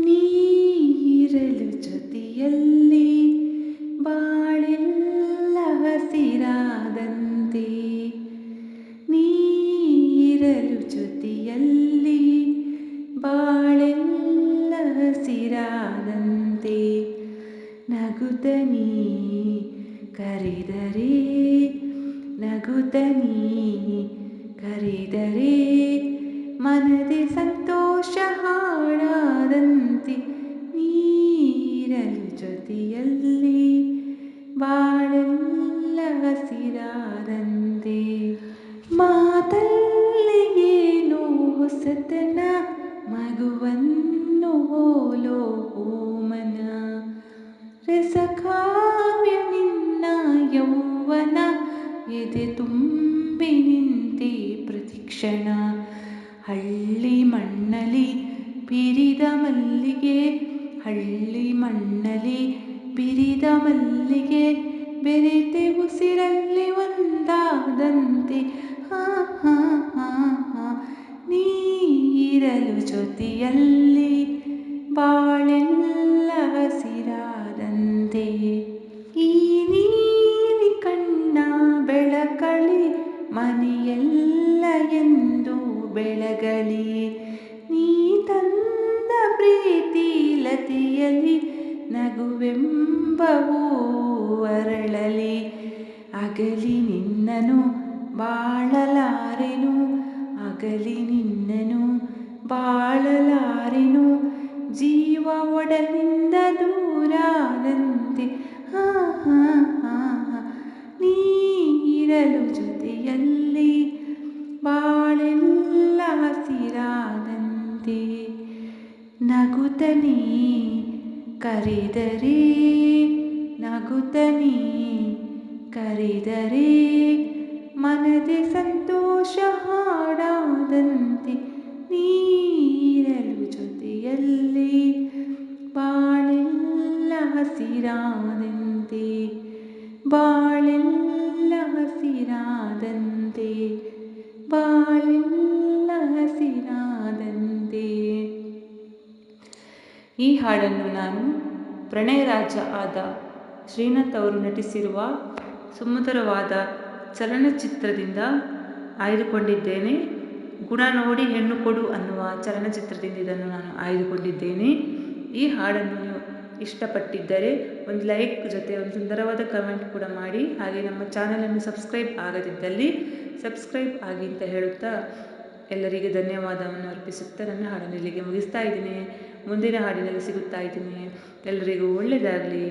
ನೀರಲು ಜೊತೆಯಲ್ಲಿ ಬಾಳೆಲ್ಲ ಹಸಿರಾದಂತೆ, ನೀರಲು ಜೊತೆಯಲ್ಲಿ ಬಾಳೆಲ್ಲ ಹಸಿರಾದಂತೆ, ನಗುತ್ತ ನೀ ಕರೆದರೆ, ನಗುತ್ತ ನೀ ಕರೆದರೆ, ಮನದೆ ಸಂತೋಷ ಹಾಡಾದಂತೆ, ನೀರಲು ಜೊತೆಯಲ್ಲಿ ಬಾಳೆಲ್ಲ ಹಸಿರಾದಂತೆ. ಮಾತಲ್ಲಿ ಏನೋ ಹೊಸತನ, ಮಗುವನ್ನು ಹೋಲೋ ಓಮನ, ರಸಕಾವ್ಯ ನಿನ್ನ ಯೌವನ, ಎದೆ ತುಂಬಿ ನಿಂತೆ ಪ್ರತಿಕ್ಷಣ. ಹಳ್ಳಿ ಮಣ್ಣಲಿ ಬಿರಿದ ಮಲ್ಲಿಗೆ, ಹಳ್ಳಿ ಮಣ್ಣಲಿ ಬಿರಿದ ಮಲ್ಲಿಗೆ, ಬೆರೆತೆ ಉಸಿರಲ್ಲಿ ಒಂದಾದಂತೆ, ಹಾ ಹಾ ಹಾ ಹಾ. ನೀರಲು ಜೊತೆಯಲ್ಲಿ ಬಾಳೆಲ್ಲ ಹಸಿರಾದಂತೆ, ಈ ನೀಲಿ ಕಣ್ಣ ಬೆಳಕಳಿ ಮನೆಯೆಲ್ಲ ಎಂದು ಬೆಳಗಲಿ, ನೀ ತಂದ ಪ್ರೀತಿ ಲತೆಯಲಿ ನಗುವೆಂಬವು ಅರಳಲಿ. ಅಗಲಿ ನಿನ್ನನು ಬಾಳಲಾರೆನು, ಅಗಲಿ ನಿನ್ನನು ಬಾಳಲಾರೆನು, ಜೀವ ಒಡಲಿಂದ ದೂರಾದಂತೆ, ಹಾ ಹಾ ಹಾ ಹಾ. ನೀರಲು ಜೊತೆಯಲ್ಲಿ ಬಾಳೆಲ್ಲ ಹಸಿರಾದಂತೆ, ನಗುತ್ತ ನೀ ಕರೆದರೆ, ನಗುತ್ತ ನೀ ಕರೆದರೆ, ಮನದೆ ಸಂತೋಷ ಹಾಡಾದಂತೆ, ನೀರಲು ಜೊತೆಯಲ್ಲಿ ಬಾಳೆಲ್ಲ ಹಸಿರಾದಂತೆ, ಬಾಳೆಲ್ಲ ಹಸಿರಾದಂತೆ, ಬಾಳೆಲ್ಲ ಹಸಿರಾದಂತೆ. ಈ ಹಾಡನ್ನು ನಾನು ಪ್ರಣಯರಾಜ ಆದ ಶ್ರೀನಾಥ್ ಅವರು ನಟಿಸಿರುವ ಸುಮಧುರವಾದ ಚಲನಚಿತ್ರದಿಂದ ಆಯ್ದುಕೊಂಡಿದ್ದೇನೆ. ಗುಣ ನೋಡಿ ಹೆಣ್ಣು ಕೊಡು ಅನ್ನುವ ಚಲನಚಿತ್ರದಿಂದ ಇದನ್ನು ನಾನು ಆಯ್ದುಕೊಂಡಿದ್ದೇನೆ. ಈ ಹಾಡನ್ನು ನೀವು ಇಷ್ಟಪಟ್ಟಿದ್ದರೆ ಒಂದು ಲೈಕ್ ಜೊತೆ ಒಂದು ಸುಂದರವಾದ ಕಮೆಂಟ್ ಕೂಡ ಮಾಡಿ. ಹಾಗೆ ನಮ್ಮ ಚಾನಲನ್ನು ಸಬ್ಸ್ಕ್ರೈಬ್ ಆಗದಿದ್ದಲ್ಲಿ ಸಬ್ಸ್ಕ್ರೈಬ್ ಆಗಿ ಅಂತ ಹೇಳುತ್ತಾ ಎಲ್ಲರಿಗೆ ಧನ್ಯವಾದವನ್ನು ಅರ್ಪಿಸುತ್ತಾ ನನ್ನ ಹಾಡನ್ನು ಇಲ್ಲಿಗೆ ಮುಗಿಸ್ತಾ ಇದ್ದೀನಿ. ಮುಂದಿನ ಹಾಡಿನಲ್ಲಿ ಸಿಗುತ್ತಾ ಇದ್ದೀನಿ. ಎಲ್ಲರಿಗೂ ಒಳ್ಳೆಯದಾಗಲಿ.